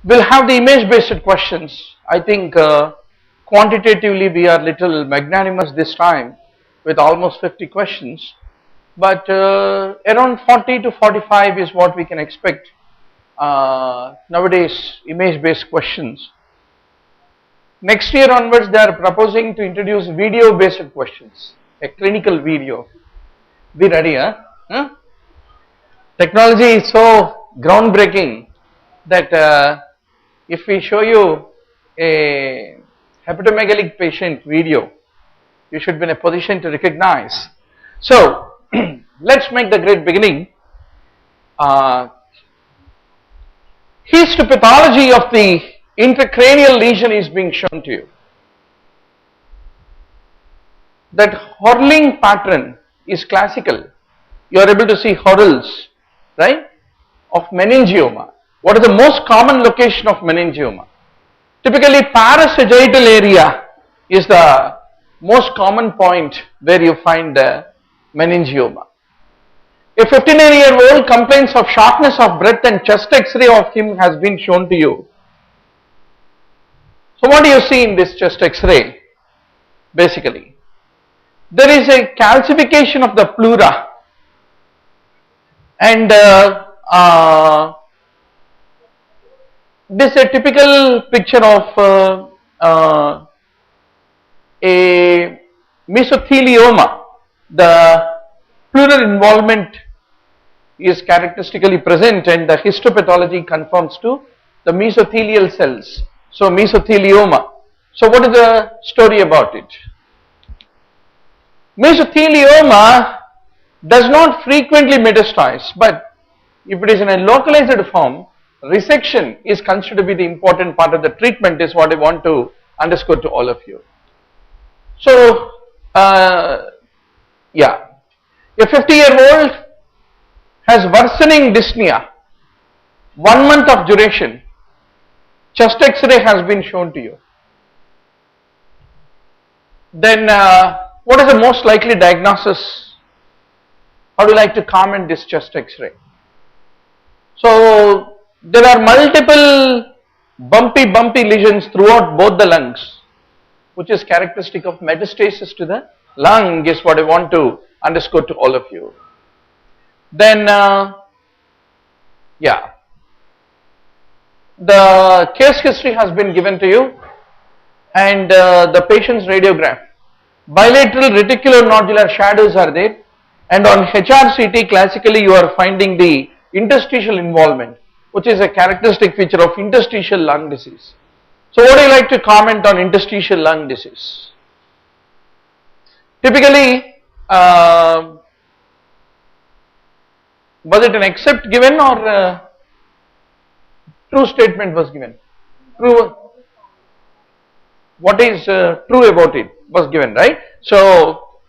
We'll have the image based questions. I think quantitatively we are little magnanimous this time with almost 50 questions, but around 40 to 45 is what we can expect nowadays, image based questions. Next year onwards they are proposing to introduce video based questions, a clinical video. Be ready, huh? Technology is so groundbreaking that if we show you a hepatomegaly patient video, you should be in a position to recognize. So let's make the great beginning. Histopathology of the intracranial lesion is being shown to you. That whorling pattern is classical. You are able to see whorls, right, of meningioma. What is the most common location of meningioma? Typically parasagittal area is the most common point where you find meningioma. A 59-year-old complains of shortness of breath and chest x-ray of him has been shown to you. So what do you see in this chest x-ray? Basically, there is a calcification of the pleura, and this is a typical picture of a mesothelioma. The pleural involvement is characteristically present, and the histopathology conforms to the mesothelial cells. So mesothelioma. So what is the story about it? Mesothelioma does not frequently metastasize, but if it is in a localized form, resection is considered to be the important part of the treatment, is what I want to underscore to all of you. So yeah, a 50-year-old has worsening dyspnea, 1 month of duration. Chest x-ray has been shown to you. Then what is the most likely diagnosis? How do you like to comment this chest x-ray? So there are multiple bumpy lesions throughout both the lungs, which is characteristic of metastasis to the lung, is what I want to underscore to all of you. Then yeah, the case history has been given to you, and the patient's radiograph. Bilateral reticular nodular shadows are there, and on HRCT classically you are finding the interstitial involvement, which is a characteristic feature of interstitial lung disease. So what do you like to comment on interstitial lung disease? Typically, was it an except given or true statement was given? True. What is true about it was given, right? So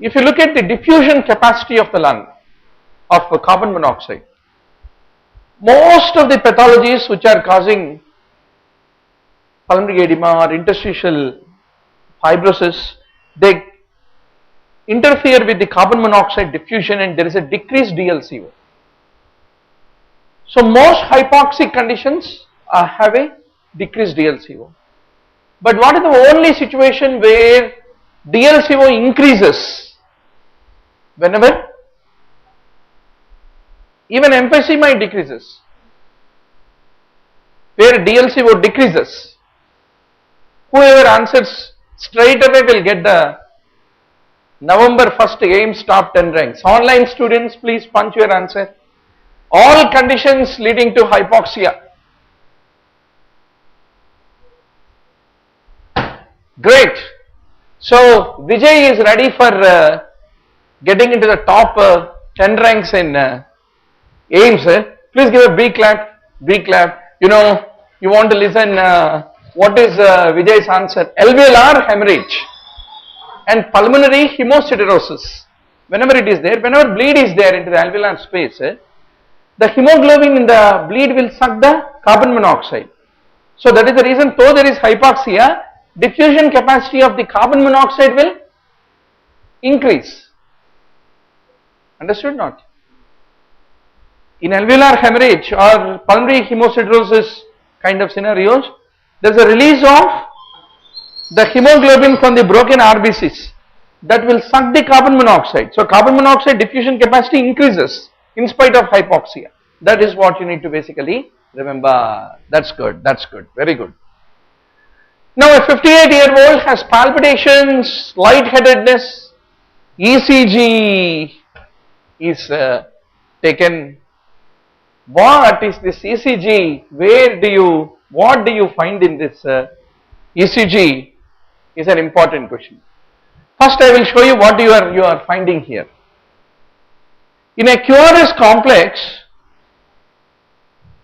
if you look at the diffusion capacity of the lung of carbon monoxide, most of the pathologies which are causing pulmonary edema or interstitial fibrosis, they interfere with the carbon monoxide diffusion, and there is a decreased DLCO. So most hypoxic conditions have a decreased DLCO. But what is the only situation where DLCO increases? Whenever even emphysema decreases, where DLCO decreases. Whoever answers straight away will get the November 1st AIMS top 10 ranks. Online students, please punch your answer. All conditions leading to hypoxia. Great. So Vijay is ready for getting into the top 10 ranks in AIMS. Please give a big clap. Big clap. You know, you want to listen. What is Vijay's answer? Alveolar hemorrhage and pulmonary hemosiderosis. Whenever it is there, whenever bleed is there into the alveolar space, the hemoglobin in the bleed will suck the carbon monoxide. So that is the reason, though there is hypoxia, diffusion capacity of the carbon monoxide will increase. Understood not? In alveolar hemorrhage or pulmonary hemosiderosis kind of scenarios, there is a release of the hemoglobin from the broken RBCs that will suck the carbon monoxide. So carbon monoxide diffusion capacity increases in spite of hypoxia. That is what you need to basically remember. That's good, very good. Now a 58-year-old has palpitations, lightheadedness, ECG is taken. What is this ECG? What do you find in this ECG is an important question. First I will show you what you are finding here. In a QRS complex,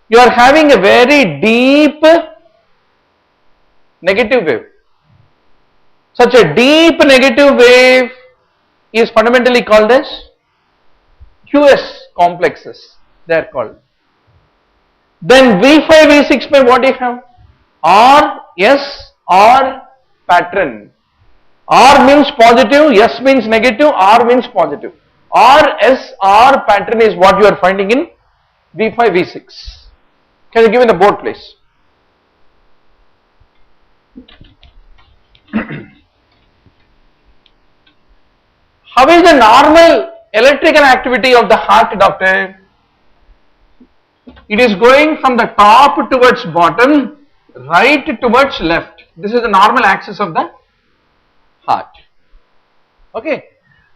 you are having a very deep negative wave. Such a deep negative wave is fundamentally called as QS complexes, they are called. Then V5, V6 may what do you have? R, S, R pattern. R means positive, S means negative, R means positive. R, S, R pattern is what you are finding in V5, V6. Can you give me the board please? How is the normal electrical activity of the heart, doctor? It is going from the top towards bottom, right towards left. This is the normal axis of the heart. Okay.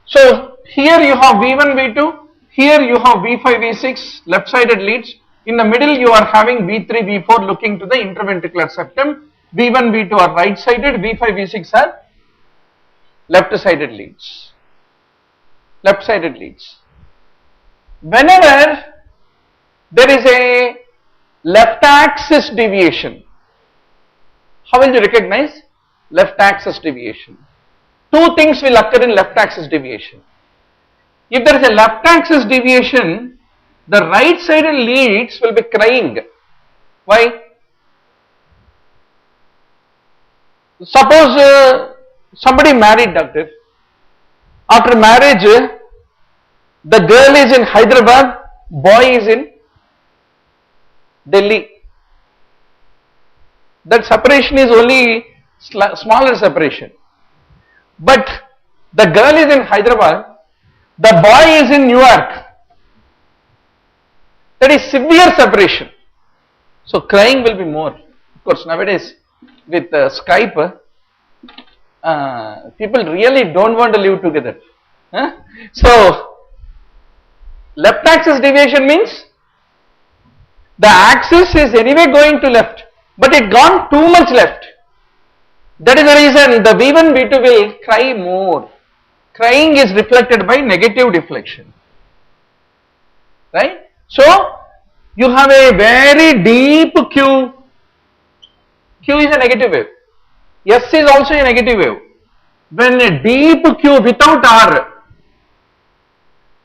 So here you have V1, V2, here you have V5, V6 left sided leads. In the middle you are having V3, V4 looking to the interventricular septum. V1, V2 are right sided, V5, V6 are left sided leads. Left sided leads. Whenever there is a left axis deviation, how will you recognize left axis deviation? Two things will occur in left axis deviation. If there is a left axis deviation, the right sided leads will be crying. Why? Suppose somebody married, doctor. After marriage, the girl is in Hyderabad, boy is in Delhi. That separation is only smaller separation. But the girl is in Hyderabad, the boy is in New York. That is severe separation. So crying will be more. Of course, nowadays with Skype, people really don't want to live together. So left axis deviation means the axis is anyway going to left, but it gone too much left. That is the reason the V1, V2 will cry more. Crying is reflected by negative deflection. Right? So you have a very deep Q. Q is a negative wave. S is also a negative wave. When a deep Q without R,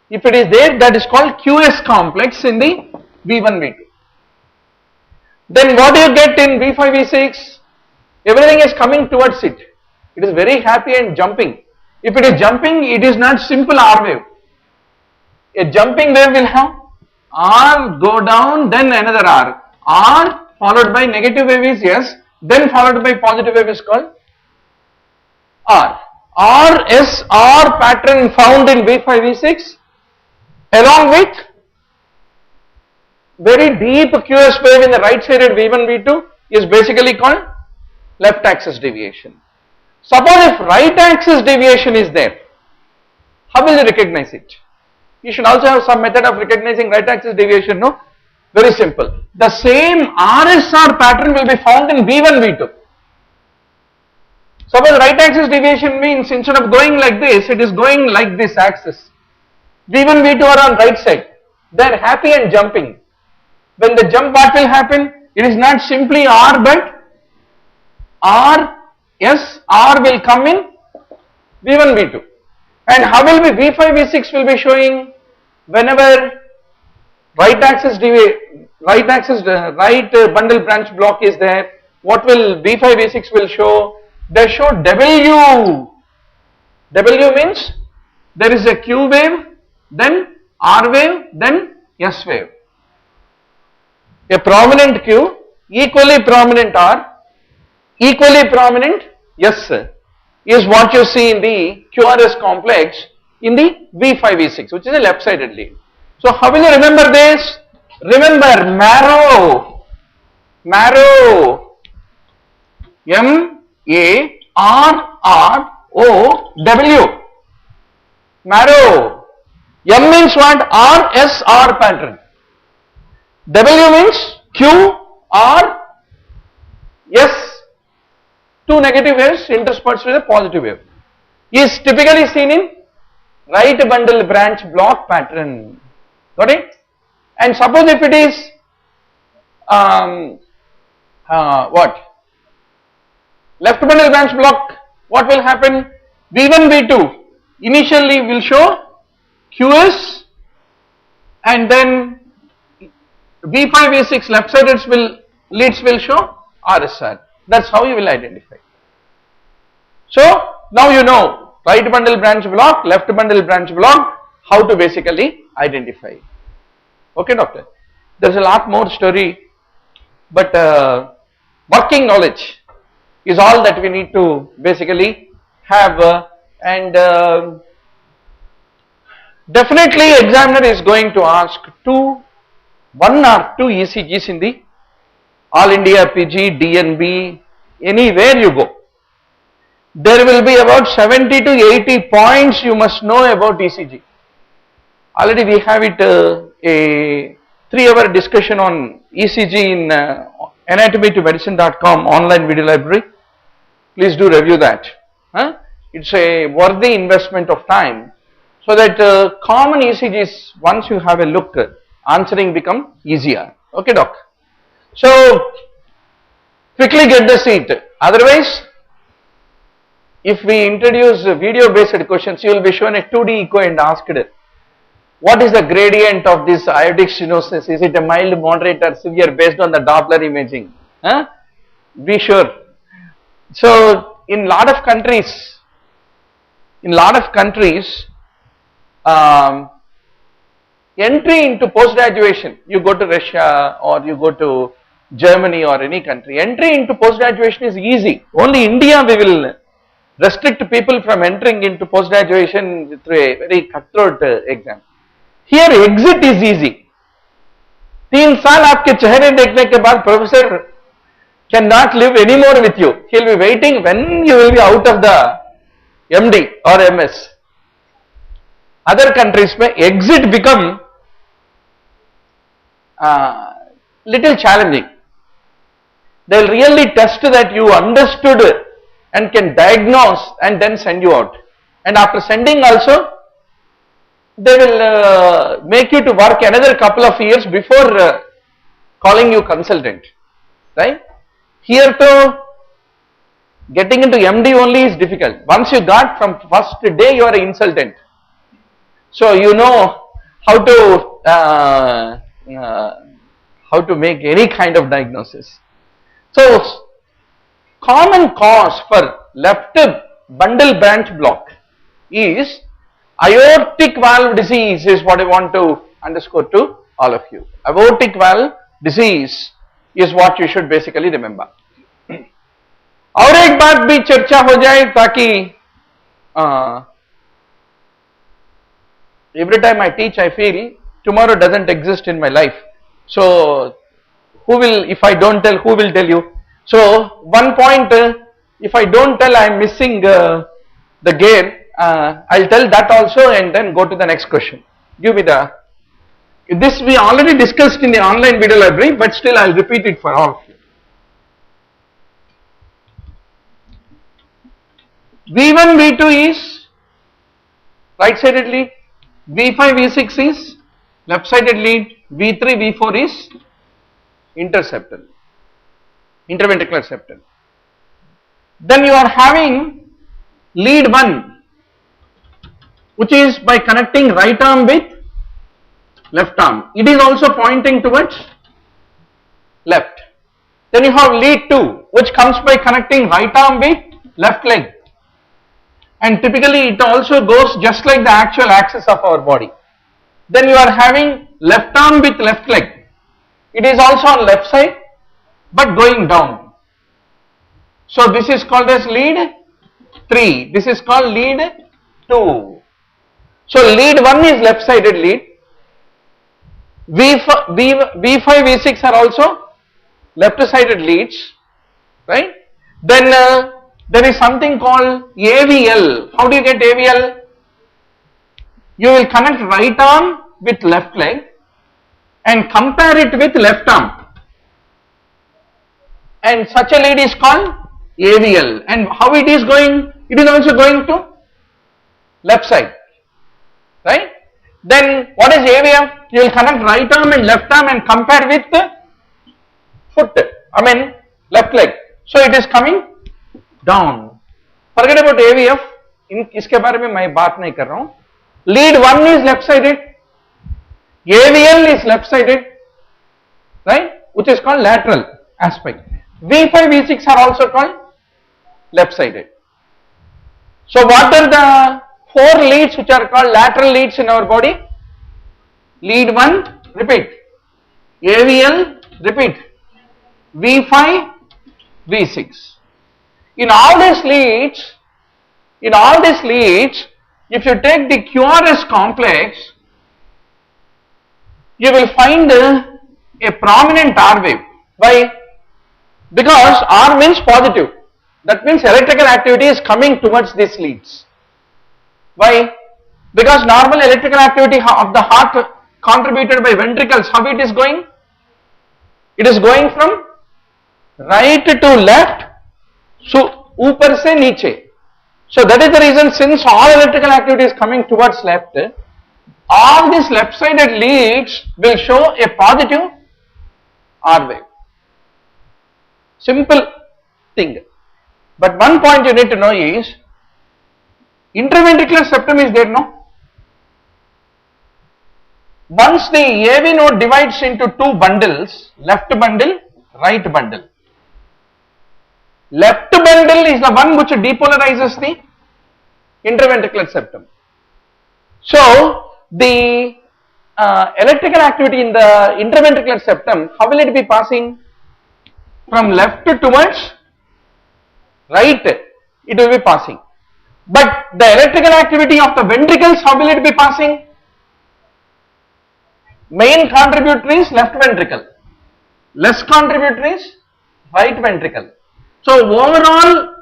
if it is there, that is called QS complex in the V1, V2. Then what do you get in V5, V6? Everything is coming towards it. It is very happy and jumping. If it is jumping, it is not simple R wave. A jumping wave will have R go down, then another R. R followed by negative wave is S, then followed by positive wave is called R. R, S, R pattern found in V5, V6 along with very deep QS wave in the right sided V1, V2 is basically called left axis deviation. Suppose if right axis deviation is there, how will you recognize it? You should also have some method of recognizing right axis deviation, no? Very simple. The same RSR pattern will be found in V1, V2. Suppose right axis deviation means instead of going like this, it is going like this axis. V1, V2 are on right side. They are happy and jumping. When the jump, what will happen? It is not simply R but R, S, R will come in V1, V2. And how will be V5, V6 will be showing whenever right bundle branch block is there. What will V5, V6 will show? They show W. W means there is a Q wave, then R wave, then S wave. A prominent Q, equally prominent or equally prominent, yes, is what you see in the QRS complex in the V5V6, which is a left-sided lead. So how will you remember this? Remember marrow, M-A-R-R-O-W, marrow. M means what? R, S, R pattern. W means Q, R, S. Two negative waves interspersed with a positive wave. Is typically seen in right bundle branch block pattern. Got it? And suppose if it is what? Left bundle branch block, what will happen? V1, V2 initially will show QS, and then V5, V6 left sided leads will show RSR. That's how you will identify. So now you know right bundle branch block, left bundle branch block, how to basically identify. Okay, doctor. There's a lot more story, but working knowledge is all that we need to basically have, and definitely examiner is going to ask one or two ECGs in the All India PG, DNB, anywhere you go. There will be about 70 to 80 points you must know about ECG. Already we have it a 3-hour discussion on ECG in anatomytomedicine.com online video library. Please do review that. It's a worthy investment of time, so that common ECGs, once you have a look, answering become easier. Okay, doc. So quickly get the seat. Otherwise, if we introduce video based questions, you will be shown a 2D echo and asked, what is the gradient of this aortic stenosis? Is it a mild, moderate or severe based on the Doppler imaging? Be sure. So in lot of countries, entry into post-graduation, you go to Russia or you go to Germany or any country, entry into post-graduation is easy. Only India we will restrict people from entering into post-graduation through a very cutthroat exam. Here exit is easy. 3 साल आपके चेहरे देखने के बाद professor cannot live anymore with you. He will be waiting when you will be out of the MD or MS. Other countries में exit become little challenging. They will really test that you understood and can diagnose and then send you out. And after sending also, they will make you to work another couple of years before calling you consultant, right? Here too, getting into MD only is difficult. Once you got from first day, you are an consultant. So you know how to make any kind of diagnosis. So common cause for left bundle branch block is aortic valve disease, is what I want to underscore to all of you. Aortic valve disease is what you should basically remember. और एक बात भी चर्चा हो जाए ताकि every time I teach I feel tomorrow doesn't exist in my life. So who will, if I don't tell, who will tell you? So one point, if I don't tell, I am missing the gear. I'll tell that also and then go to the next question. Give me this we already discussed in the online video library, but still I'll repeat it for all of you. V1, V2 is right sided lead, V5, V6 is left sided lead, V3, V4 is interventricular septal. Then you are having lead 1, which is by connecting right arm with left arm. It is also pointing towards left. Then you have lead 2, which comes by connecting right arm with left leg. And typically it also goes just like the actual axis of our body. Then you are having left arm with left leg. It is also on left side. but going down. So this is called as lead 3. This is called lead 2. So lead 1 is left sided lead. V5, V6 are also left sided leads, right? Then there is something called AVL. How do you get AVL? You will connect right arm with left leg and compare it with left arm, and such a lead is called AVL. And how it is going? It is also going to left side, right? Then what is AVL? You will connect right arm and left arm and compare with the foot, left leg. So it is coming down. Forget about AVF. इसके बारे में मैं बात नहीं कर रहा हूं. Lead 1 is left sided. AVL is left sided, right? Which is called lateral aspect. V5, V6 are also called left sided. So what are the 4 leads which are called lateral leads in our body? Lead 1, repeat. AVL, repeat. V5, V6. In all these leads, if you take the QRS complex, you will find a prominent R wave. Why? Because R means positive. That means electrical activity is coming towards these leads. Why? Because normal electrical activity of the heart contributed by ventricles, how it is going? It is going from right to left, so ऊपर से नीचे. So that is the reason, since all electrical activity is coming towards left, all these left sided leads will show a positive R wave. Simple thing. But one point you need to know is, interventricular septum is there, no? Once the AV node divides into 2 bundles, left bundle, right bundle. Left bundle is the one which depolarizes the interventricular septum. So the electrical activity in the interventricular septum, how will it be passing? From left towards right, it will be passing. But the electrical activity of the ventricles, how will it be passing? Main contributor is left ventricle, less contributor is right ventricle. So overall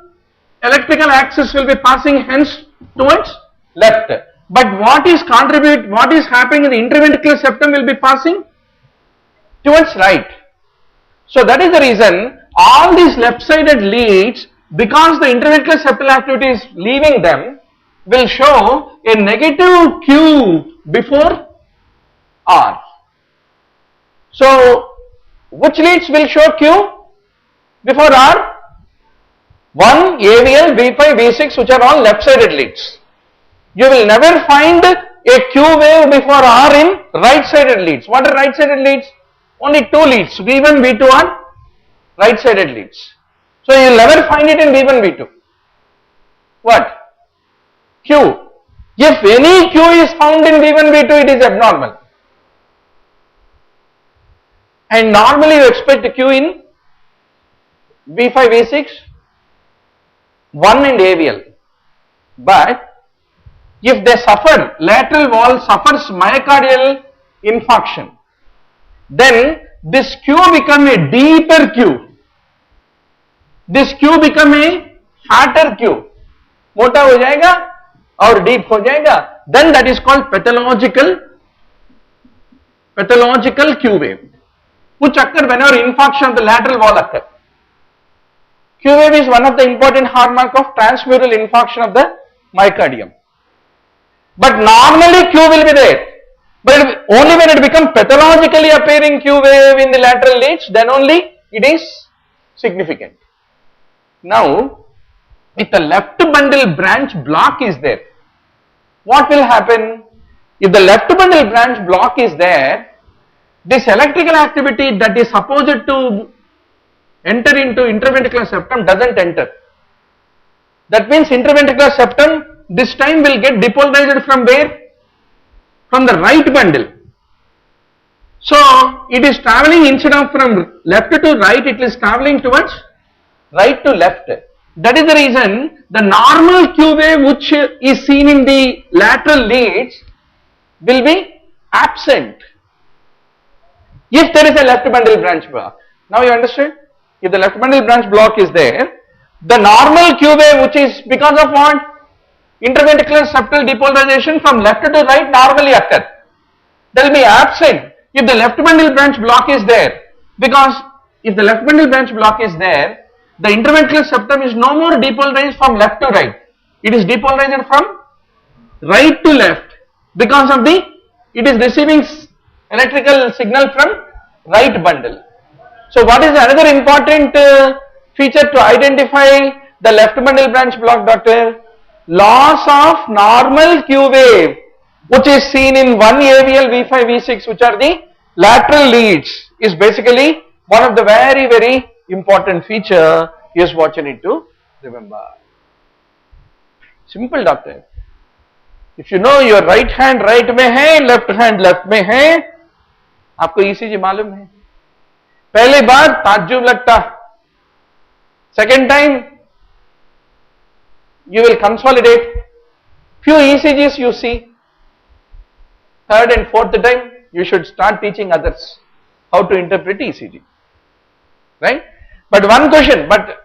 electrical axis will be passing hence towards left. But what is happening in the interventricular septum will be passing towards right. So that is the reason all these left sided leads, because the interventricular septal activity is leaving them, will show a negative Q before R. So which leads will show Q before R? 1, AVL, V5, V6, which are all left sided leads. You will never find a Q wave before R in right sided leads. What are right sided leads? Only 2 leads, V1, V2 are right sided leads. So you will never find it in V1, V2. What? Q. If any Q is found in V1, V2, it is abnormal. And normally you expect Q in V5, V6, 1 and AVL. But if they suffer, lateral wall suffers myocardial infarction, then this Q become a deeper Q. This Q become a fatter Q. मोटा हो जाएगा और deep हो जाएगा. Then that is called pathological Q wave, which occur whenever infarction of the lateral wall occur. Q wave is one of the important hallmark of transmural infarction of the myocardium. But normally Q will be there. But only when it becomes pathologically appearing Q wave in the lateral leads, then only it is significant. Now, if the left bundle branch block is there, what will happen? If the left bundle branch block is there, this electrical activity that is supposed to enter into interventricular septum doesn't enter. That means interventricular septum this time will get depolarized from where? From the right bundle. So it is traveling instead of from left to right, it is traveling towards right to left. That is the reason the normal Q wave which is seen in the lateral leads will be absent if there is a left bundle branch block. Now you understand? If the left bundle branch block is there, the normal Q wave which is because of what? Interventricular septal depolarization from left to right normally occur. That will be absent if the left bundle branch block is there, because if the left bundle branch block is there, the interventricular septum is no more depolarized from left to right. It is depolarized from right to left because of it is receiving electrical signal from right bundle. So what is another important feature to identify the left bundle branch block, doctor? Loss of normal Q wave which is seen in 1 AVL, V5, V6 which are the lateral leads is basically one of the very important feature. Here's what you need to remember. Simple, doctor. If you know your right hand right में है, left hand left में है, आपको ECG मालूम है. पहली बार ताज्जुब लगता, second time you will consolidate, few ECGs you see, third and fourth time you should start teaching others how to interpret ECG, right? But one question, but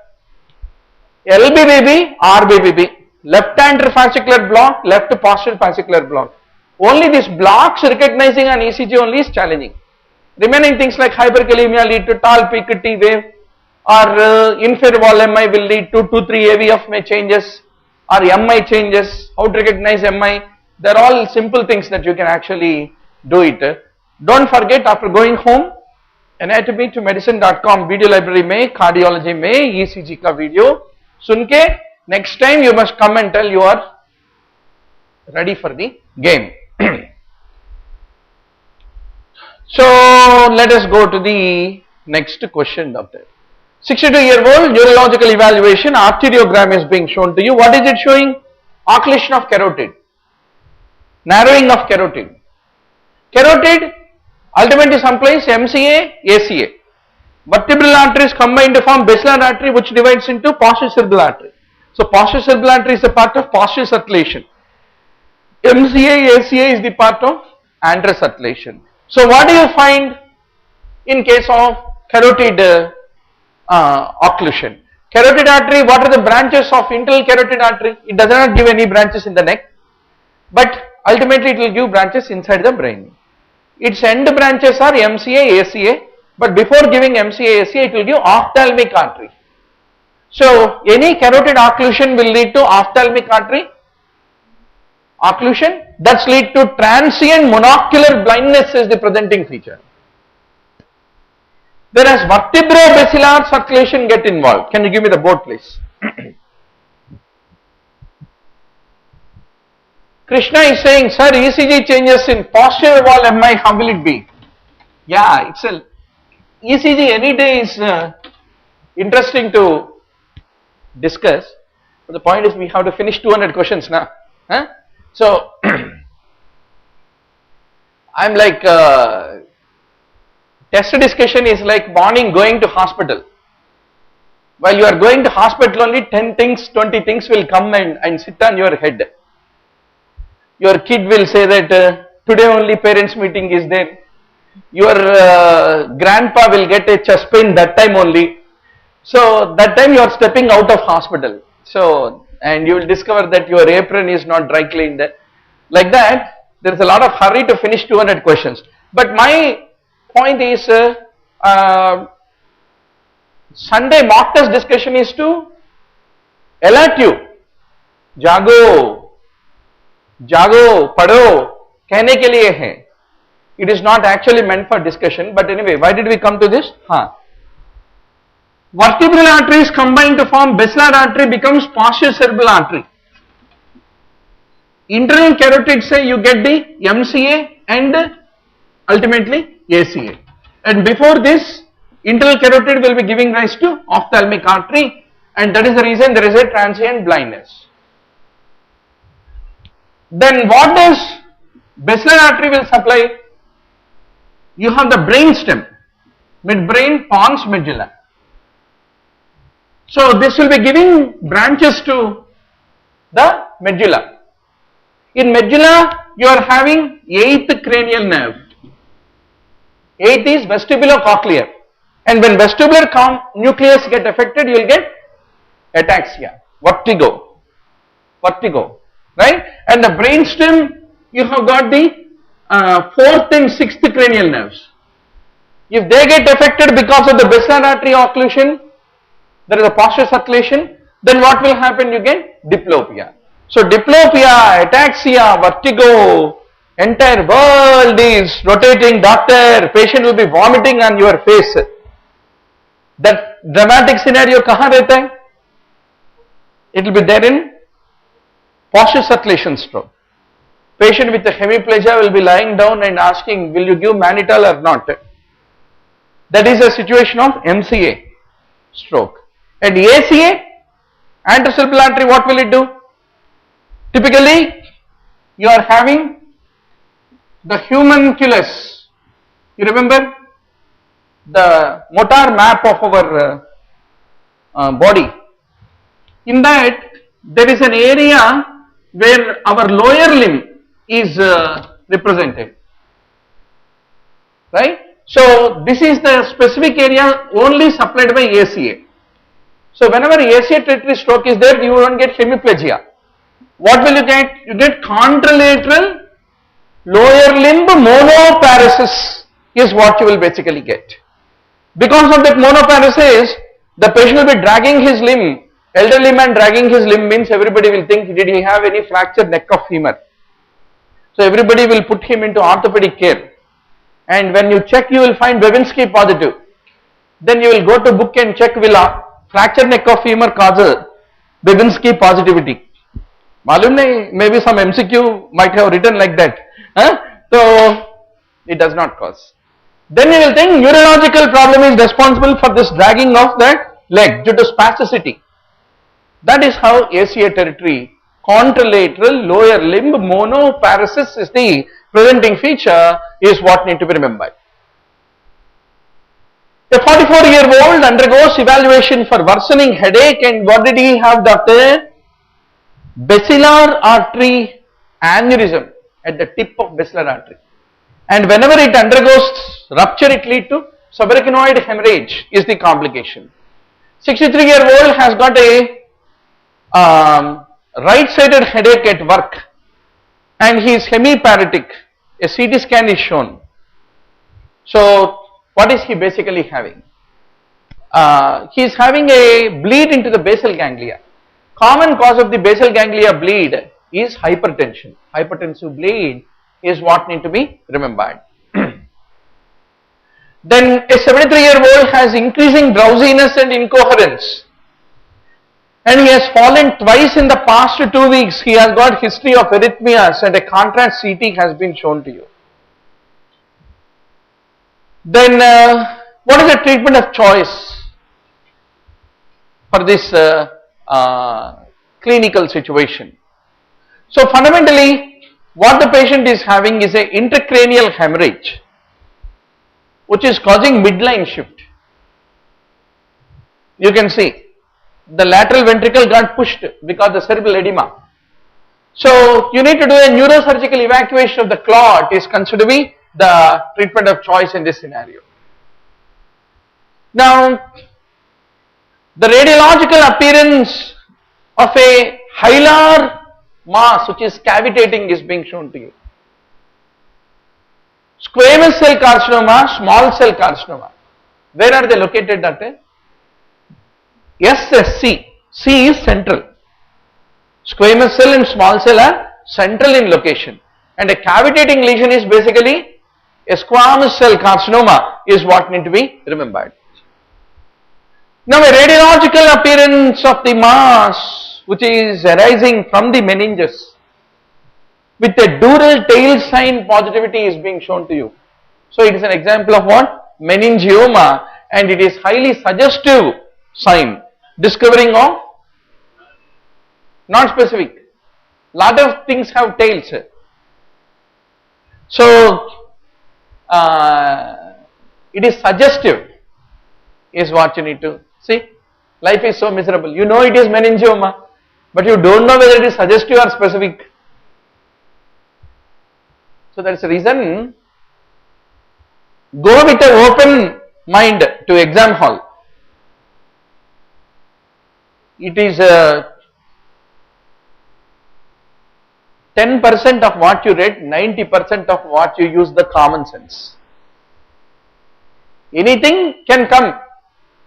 LBBB, RBBB, left anterofascicular block, left posterior fascicular block, only these blocks recognizing an ECG only is challenging. Remaining things like hyperkalemia lead to tall peak T wave, or inferior wall MI will lead to 2-3 AVF may changes, or MI changes, how to recognize MI, they are all simple things that you can actually do it. Don't forget, after going home, anatomy to medicine.com video library में, cardiology में, ECG का video सुन के next time you must come and tell you are ready for the game. So let us go to the next question, doctor. 62-year-old neurological evaluation, arteriogram is being shown to you. What is it showing? Occlusion of carotid, narrowing of carotid. Carotid ultimately supplies MCA, ACA. Vertebral arteries combine to form basilar artery which divides into posterior cerebral artery. So posterior cerebral artery is a part of posterior circulation. MCA, ACA is the part of anterior circulation. So what do you find in case of carotid occlusion? Carotid artery, what are the branches of internal carotid artery? It does not give any branches in the neck, but ultimately it will give branches inside the brain. Its end branches are MCA, ACA, but before giving MCA, ACA, it will give ophthalmic artery. So any carotid occlusion will lead to ophthalmic artery occlusion, that's lead to transient monocular blindness is the presenting feature. Whereas vertebro-basilar circulation get involved. Can you give me the board, please? Krishna is saying, sir, ECG changes in posterior wall MI, how will it be? Yeah, it's a ECG any day is interesting to discuss. But the point is we have to finish 200 questions now. Huh? So, I'm like, test discussion is like morning going to hospital. While you are going to hospital, only 10 things, 20 things will come and sit on your head. Your kid will say that today only parents meeting is there. Your grandpa will get a chest pain that time only. So that time you are stepping out of hospital. So, and you will discover that your apron is not dry cleaned. Like that, there is a lot of hurry to finish 200 questions. But my point is, Sunday mock test discussion is to alert you. जागो, जागो, पढ़ो, कहने के लिए है. It is not actually meant for discussion, but anyway, why did we come to this? Vertebral arteries combine to form basilar artery becomes posterior cerebral artery. Internal carotid say you get the MCA and ultimately ACA. And before this, internal carotid will be giving rise to ophthalmic artery, and that is the reason there is a transient blindness. Then what does basilar artery will supply? you have the brainstem, midbrain, pons, medulla. So this will be giving branches to the medulla. In medulla, you are having 8th cranial nerve. 8th is vestibulocochlear, and when vestibular nucleus get affected, you will get ataxia, vertigo, right? And the brainstem, you have got the 4th and 6th cranial nerves. If they get affected because of the basilar artery occlusion, there is a posterior circulation, then what will happen? You get diplopia. So diplopia, ataxia, vertigo, entire world is rotating, doctor, patient will be vomiting on your face. That dramatic scenario kahan rehta hai? It will be there in posterior circulation stroke. Patient with a hemiplegia will be lying down and asking, will you give mannitol or not? That is a situation of MCA stroke. And ACA, antecerebral artery, what will it do? Typically, you are having the homunculus. You remember the motor map of our body. In that, there is an area where our lower limb is represented, right? So this is the specific area only supplied by ACA. So whenever ACA territory stroke is there, you won't get hemiplegia. What will you get? You get contralateral lower limb monoparesis is what you will basically get. Because of that monoparesis, the patient will be dragging his limb. Elderly man dragging his limb means everybody will think, did he have any fractured neck of femur? So everybody will put him into orthopedic care. And when you check, you will find Babinski positive. Then you will go to book and check, will fractured neck of femur cause Babinski positivity. Malum nahi, maybe some MCQ might have written like that. So it does not cause. Then you will think neurological problem is responsible for this dragging of that leg due to spasticity. That is how ACA territory, contralateral lower limb monoparesis is the presenting feature, is what need to be remembered. A 44-year-old undergoes evaluation for worsening headache, and what did he have, doctor? Basilar artery aneurysm at the tip of basilar artery. And whenever it undergoes rupture, it leads to subarachnoid hemorrhage is the complication. 63-year-old has got a right-sided headache at work and he is hemiparetic. A CT scan is shown. So what is he basically having? He is having a bleed into the basal ganglia. Common cause of the basal ganglia bleed is hypertension. Hypertensive bleed is what need to be remembered. Then a 73-year-old has increasing drowsiness and incoherence, and he has fallen twice in the past 2 weeks. He has got history of arrhythmias and a contrast CT has been shown to you. Then what is the treatment of choice for this clinical situation? So fundamentally, what the patient is having is a intracranial hemorrhage, which is causing midline shift. You can see the lateral ventricle got pushed because of the cerebral edema. So you need to do a neurosurgical evacuation of the clot is considered to be the treatment of choice in this scenario. Now, the radiological appearance of a hilar mass which is cavitating is being shown to you. Squamous cell carcinoma, small cell carcinoma. Where are they located, doctor? SSC. C is central. Squamous cell and small cell are central in location. And a cavitating lesion is basically a squamous cell carcinoma is what need to be remembered. Now a radiological appearance of the mass which is arising from the meninges with a dural tail sign positivity is being shown to you. So it is an example of what? Meningioma, and it is highly suggestive sign discovering of not specific. Lot of things have tails. So it is suggestive is what you need to see. Life is so miserable. You know it is meningioma, but you don't know whether it is suggestive or specific. So that is the reason, go with an open mind to exam hall. It is 10% of what you read, 90% of what you use the common sense. Anything can come,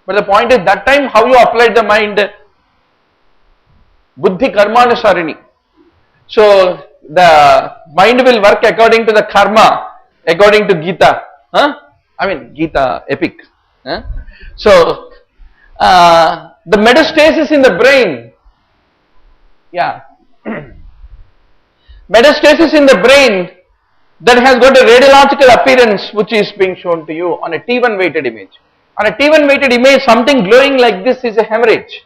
but the point is that time how you applied the mind. Buddhi karmanusarini. So the mind will work according to the karma, according to Gita. I mean Gita epic. So the metastasis in the brain, metastasis in the brain that has got a radiological appearance which is being shown to you on a T1 weighted image. On a T1 weighted image, something glowing like this is a hemorrhage.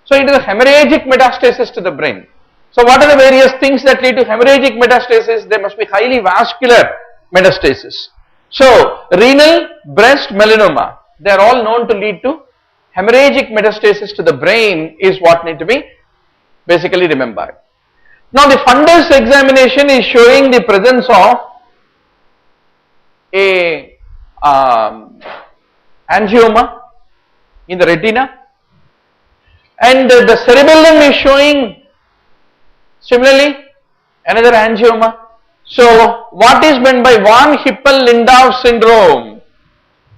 So it is a hemorrhagic metastasis to the brain. So what are the various things that lead to hemorrhagic metastasis? There must be highly vascular metastasis. So renal, breast, melanoma, they are all known to lead to hemorrhagic metastasis to the brain is what need to be basically remembered. Now the fundus examination is showing the presence of a angioma in the retina, and the cerebellum is showing similarly another angioma. So what is meant by von Hippel-Lindau syndrome?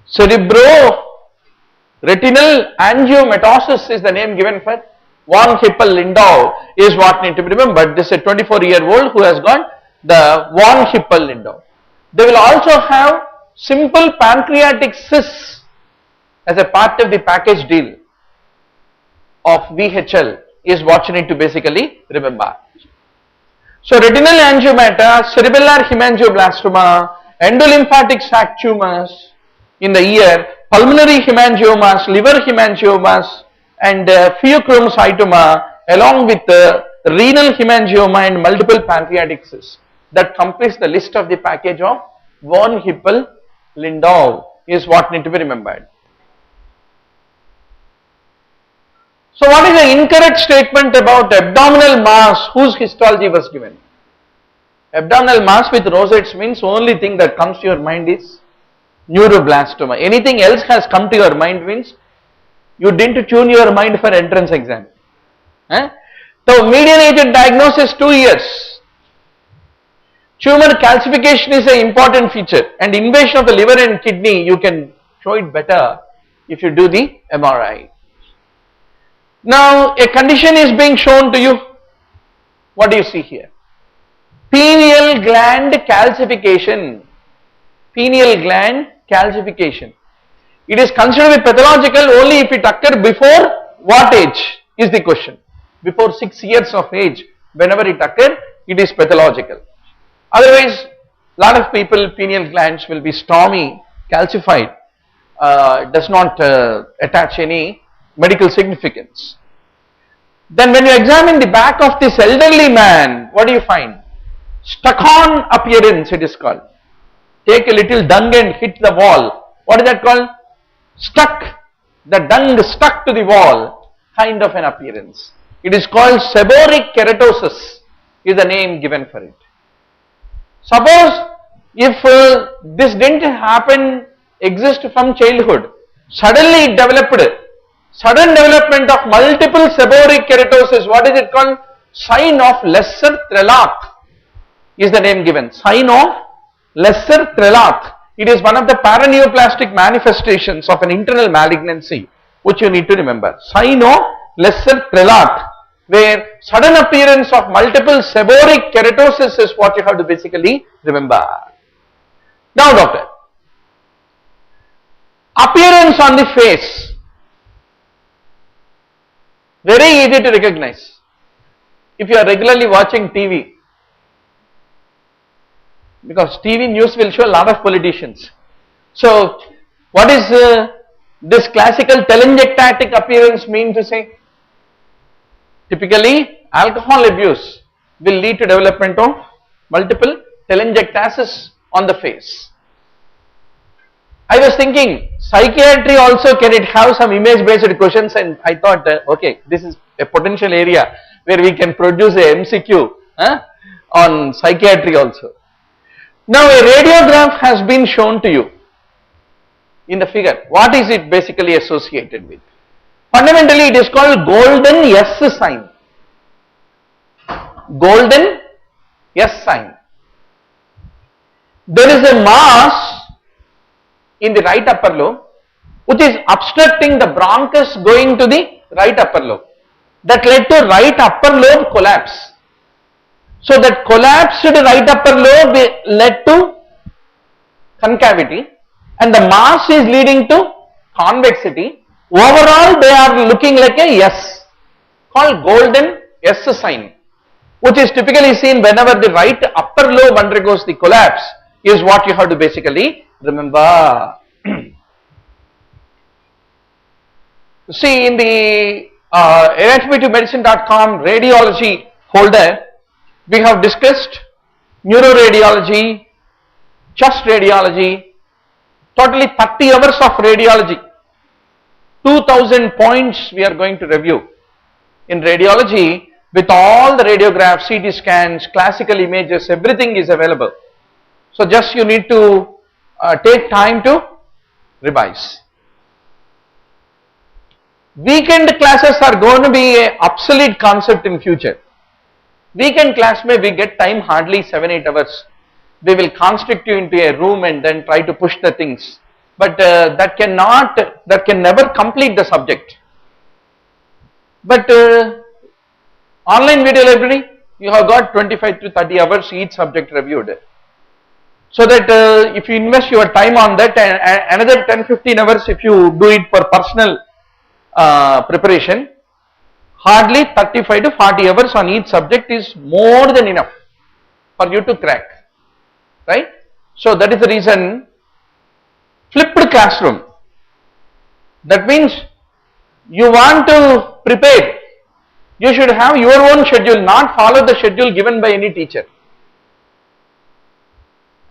Cerebro-retinal angiomatosis is the name given for von Hippel-Lindau is what need to be remembered. This is a 24-year-old who has got the von Hippel-Lindau. They will also have simple pancreatic cysts as a part of the package deal of VHL is what you need to basically remember. So retinal angiomata, cerebellar hemangioblastoma, endolymphatic sac tumors in the ear, pulmonary hemangiomas, liver hemangiomas, and pheochromocytoma, along with renal hemangioma and multiple pancreatic cysts. That completes the list of the package of von Hippel-Lindau is what need to be remembered. So what is the incorrect statement about abdominal mass whose histology was given? Abdominal mass with rosettes means only thing that comes to your mind is neuroblastoma. Anything else has come to your mind means you didn't tune your mind for entrance exam. So median age of diagnosis 2 years. Tumor calcification is an important feature, and invasion of the liver and kidney you can show it better if you do the MRI. Now a condition is being shown to you. What do you see here? Pineal gland calcification. Pineal gland calcification. It is considered to be pathological only if it occurs before what age is the question. Before 6 years of age, whenever it occurs, it is pathological. Otherwise, lot of people, pineal glands will be stormy, calcified, does not attach any medical significance. Then when you examine the back of this elderly man, what do you find? Stuck-on appearance it is called. Take a little dung and hit the wall. What is that called? Stuck. The dung stuck to the wall kind of an appearance. It is called seborrheic keratosis is the name given for it. Suppose if this didn't happen, exist from childhood, suddenly it developed, sudden development of multiple seborrheic keratosis, what is it called? Sign of lesser Lakh is the name given. Sign of lesser Lakh. It is one of the paraneoplastic manifestations of an internal malignancy which you need to remember. Sign of lesser Lakh, where sudden appearance of multiple seborrheic keratosis is what you have to basically remember. Now doctor, appearance on the face, very easy to recognize. If you are regularly watching TV, because TV news will show a lot of politicians. So what is this classical telangiectatic appearance mean to say? Typically alcohol abuse will lead to development of multiple telangiectasis on the face. I was thinking psychiatry also, can it have some image based questions, and I thought okay, this is a potential area where we can produce a MCQ on psychiatry also. Now a radiograph has been shown to you in the figure. What is it basically associated with? Fundamentally it is called golden S sign. Golden S sign. There is a mass in the right upper lobe which is obstructing the bronchus going to the right upper lobe. That led to right upper lobe collapse. So that collapsed right upper lobe led to concavity, and the mass is leading to convexity. Overall they are looking like a S, called golden S sign, which is typically seen whenever the right upper lobe undergoes the collapse, is what you have to basically remember. See, in the anatomytomedicine.com radiology folder, we have discussed neuroradiology, chest radiology, totally 30 hours of radiology, 2000 points we are going to review in radiology with all the radiographs, CT scans, classical images, everything is available. So just you need to take time to revise. Weekend classes are going to be an obsolete concept in future. Weekend class may we get time hardly 7-8 hours. They will constrict you into a room and then try to push the things. But that can never complete the subject. But online video library, you have got 25 to 30 hours each subject reviewed. So that if you invest your time on that, and another 10-15 hours if you do it for personal preparation, hardly 35 to 40 hours on each subject is more than enough for you to crack, right? So that is the reason flipped classroom. That means you want to prepare, you should have your own schedule, not follow the schedule given by any teacher,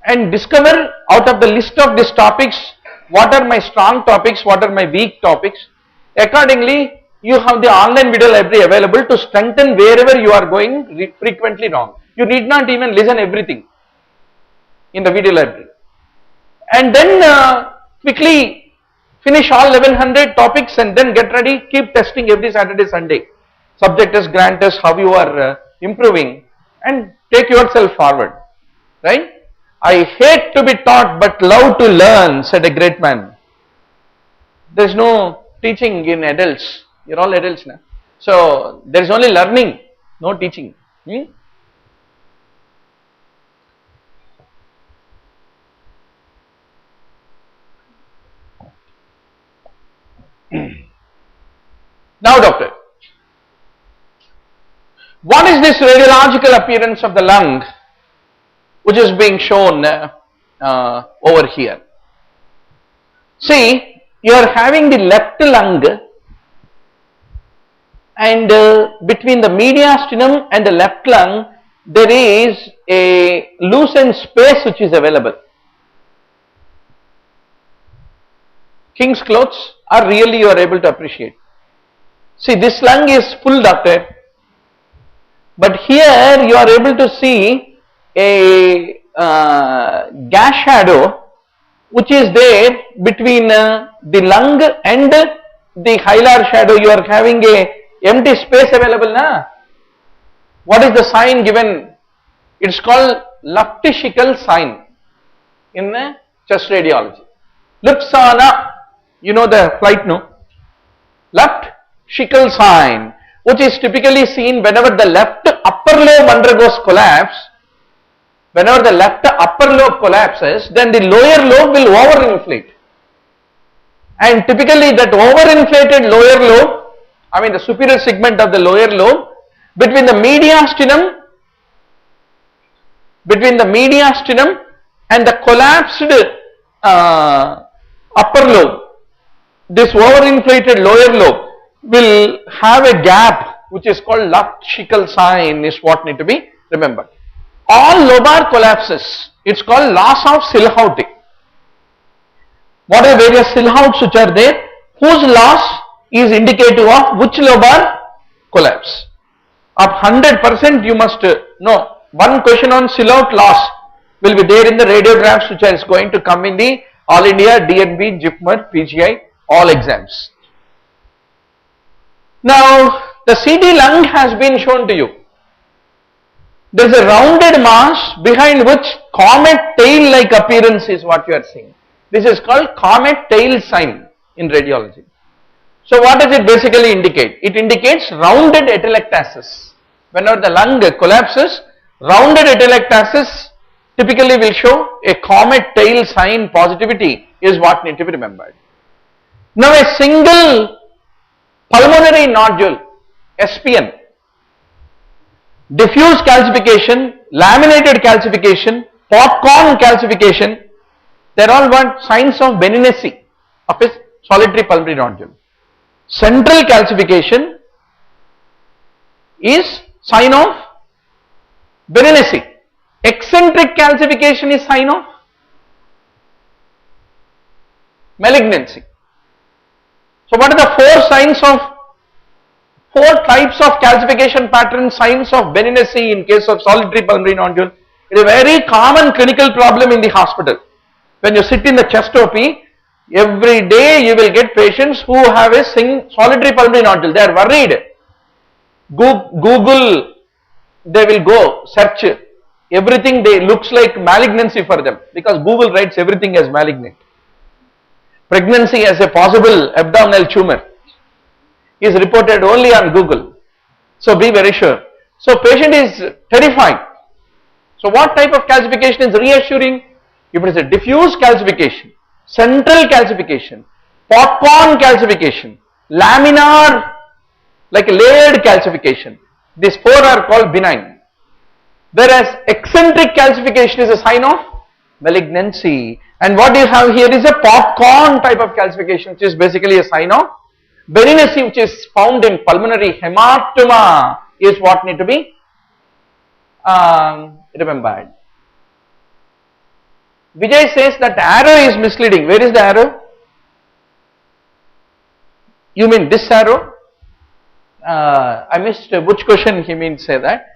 and discover out of the list of these topics what are my strong topics, what are my weak topics. Accordingly, you have the online video library available to strengthen wherever you are going frequently wrong. You need not even listen everything in the video library, and then quickly finish all 1100 topics and then get ready, keep testing every Saturday, Sunday, subject test, grand test, how you are improving, and take yourself forward, right? I hate to be taught but love to learn, said a great man. There is no teaching in adults, you are all adults now. So there is only learning, no teaching. Now doctor, what is this radiological appearance of the lung which is being shown over here? See, you are having the left lung, and between the mediastinum and the left lung there is a loosened space which is available. King's clothes are really you are able to appreciate. See, this lung is full, doctor, but here you are able to see a gas shadow which is there between the lung and the hilar shadow. You are having a empty space available na? What is the sign given? It is called Lakh sign in chest radiology. Lipsana, you know the flight, no? Lakh sign, which is typically seen whenever the left upper lobe undergoes collapse. Whenever the left upper lobe collapses, then the lower lobe will overinflate, and typically that overinflated lower lobe, I mean the superior segment of the lower lobe, between the mediastinum and the collapsed upper lobe, this overinflated lower lobe will have a gap which is called Lakh sign, is what need to be remembered. All lobar collapses, it is called loss of Silhouette. What are various silhouettes which are there, whose loss is indicative of which lobar collapse. Of 100% you must know. One question on silhouette loss will be there in the radiographs which is going to come in the All India, DNB, JIPMER, PGI, all exams. Now the CD lung has been shown to you. There is a rounded mass behind which comet tail like appearance is what you are seeing. This is called comet tail sign in radiology. So what does it basically indicate? It indicates rounded atelectasis. Whenever the lung collapses, rounded atelectasis typically will show a comet tail sign positivity is what need to be remembered. Now a single pulmonary nodule, SPN, diffuse calcification, laminated calcification, popcorn calcification, they are all what? Signs of benignancy of a solitary pulmonary nodule. Central calcification is sign of benignancy. Eccentric calcification is sign of malignancy. So what are the four types of calcification pattern signs of benignancy in case of solitary pulmonary nodule? It is a very common clinical problem in the hospital. When you sit in the chest OP, every day you will get patients who have a solitary pulmonary nodule. They are worried. Google, they will go search everything. They looks like malignancy for them because Google writes everything as malignant. Pregnancy as a possible abdominal tumor is reported only on Google. So be very sure. So patient is terrified. So what type of calcification is reassuring? If it is a diffuse calcification, central calcification, popcorn calcification, laminar like a layered calcification, these four are called benign. Whereas eccentric calcification is a sign of malignancy. And what you have here is a popcorn type of calcification, which is basically a sign of benignancy, which is found in pulmonary hematoma, is what need to be remembered. Vijay says that arrow is misleading. Where is the arrow? You mean this arrow? I missed which question he means say that.